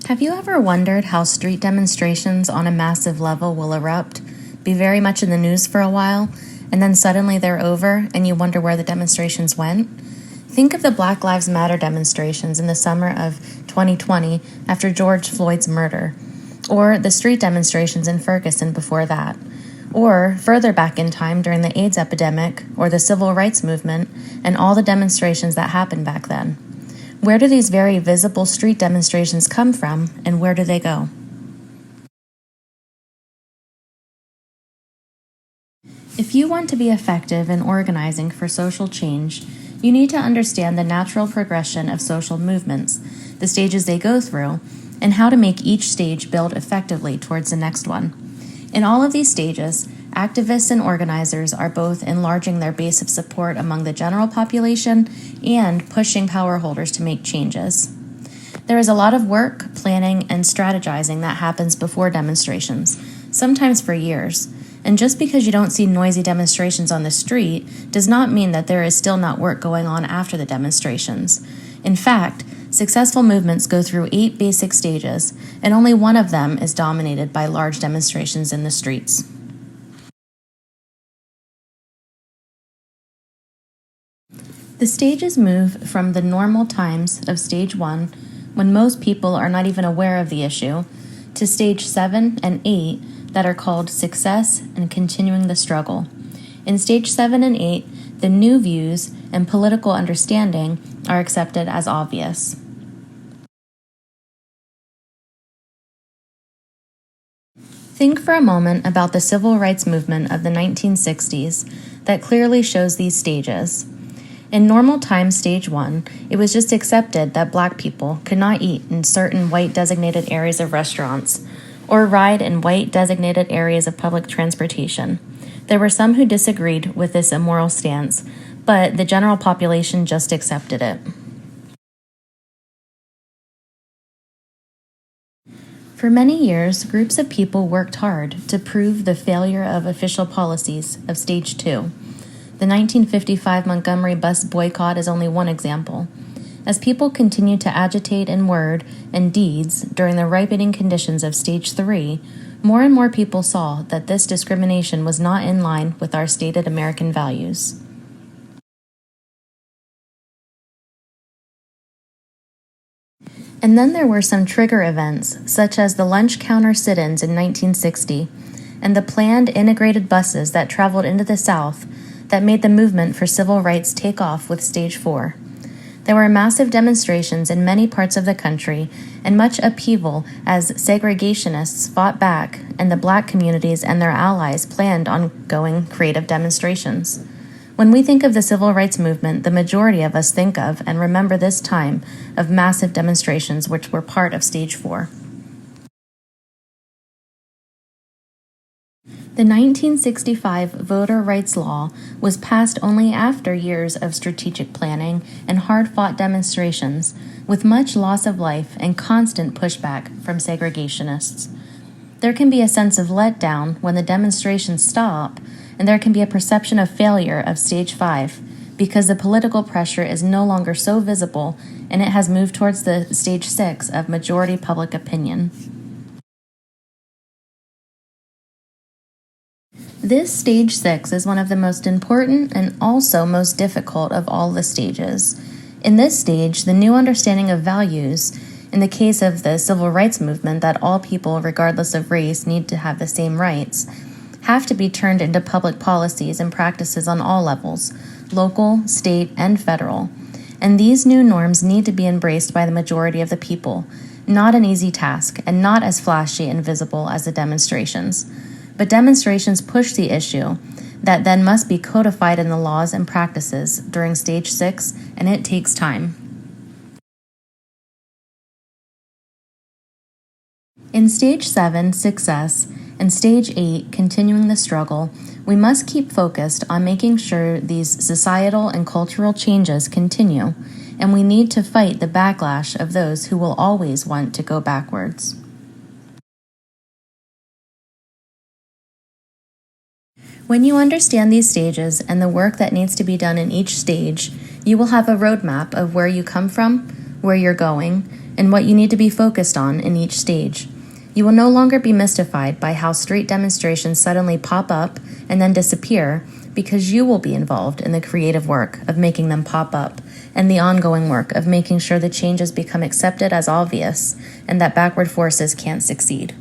Have you ever wondered how street demonstrations on a massive level will erupt, be very much in the news for a while, and then suddenly they're over and you wonder where the demonstrations went? Think of the Black Lives Matter demonstrations in the summer of 2020 after George Floyd's murder, or the street demonstrations in Ferguson before that, or further back in time during the AIDS epidemic or the civil rights movement and all the demonstrations that happened back then. Where do these very visible street demonstrations come from, and where do they go? If you want to be effective in organizing for social change, you need to understand the natural progression of social movements, the stages they go through, and how to make each stage build effectively towards the next one. In all of these stages, activists and organizers are both enlarging their base of support among the general population and pushing power holders to make changes. There is a lot of work, planning, and strategizing that happens before demonstrations, sometimes for years. And just because you don't see noisy demonstrations on the street does not mean that there is still not work going on after the demonstrations. In fact, successful movements go through 8 basic stages, and only one of them is dominated by large demonstrations in the streets. The stages move from the normal times of stage 1, when most people are not even aware of the issue, to stage 7 and 8 that are called success and continuing the struggle. In stage 7 and 8, the new views and political understanding are accepted as obvious. Think for a moment about the civil rights movement of the 1960s that clearly shows these stages. In normal time, stage 1, it was just accepted that Black people could not eat in certain white designated areas of restaurants or ride in white designated areas of public transportation. There were some who disagreed with this immoral stance, but the general population just accepted it. For many years, groups of people worked hard to prove the failure of official policies of stage 2. The 1955 Montgomery Bus Boycott is only one example. As people continued to agitate in word and deeds during the ripening conditions of stage 3, more and more people saw that this discrimination was not in line with our stated American values. And then there were some trigger events, such as the lunch counter sit-ins in 1960, and the planned integrated buses that traveled into the South that made the movement for civil rights take off with stage 4. There were massive demonstrations in many parts of the country and much upheaval as segregationists fought back and the Black communities and their allies planned ongoing creative demonstrations. When we think of the civil rights movement, the majority of us think of and remember this time of massive demonstrations which were part of stage 4. The 1965 voter rights law was passed only after years of strategic planning and hard-fought demonstrations, with much loss of life and constant pushback from segregationists. There can be a sense of letdown when the demonstrations stop, and there can be a perception of failure of stage 5, because the political pressure is no longer so visible and it has moved towards the stage 6 of majority public opinion. This stage 6 is one of the most important and also most difficult of all the stages. In this stage, the new understanding of values, in the case of the civil rights movement that all people, regardless of race, need to have the same rights, have to be turned into public policies and practices on all levels, local, state, and federal. And these new norms need to be embraced by the majority of the people. Not an easy task, and not as flashy and visible as the demonstrations. But demonstrations push the issue that then must be codified in the laws and practices during stage 6, and it takes time. In stage 7, success, and stage 8, continuing the struggle, we must keep focused on making sure these societal and cultural changes continue, and we need to fight the backlash of those who will always want to go backwards. When you understand these stages and the work that needs to be done in each stage, you will have a roadmap of where you come from, where you're going, and what you need to be focused on in each stage. You will no longer be mystified by how street demonstrations suddenly pop up and then disappear, because you will be involved in the creative work of making them pop up and the ongoing work of making sure the changes become accepted as obvious and that backward forces can't succeed.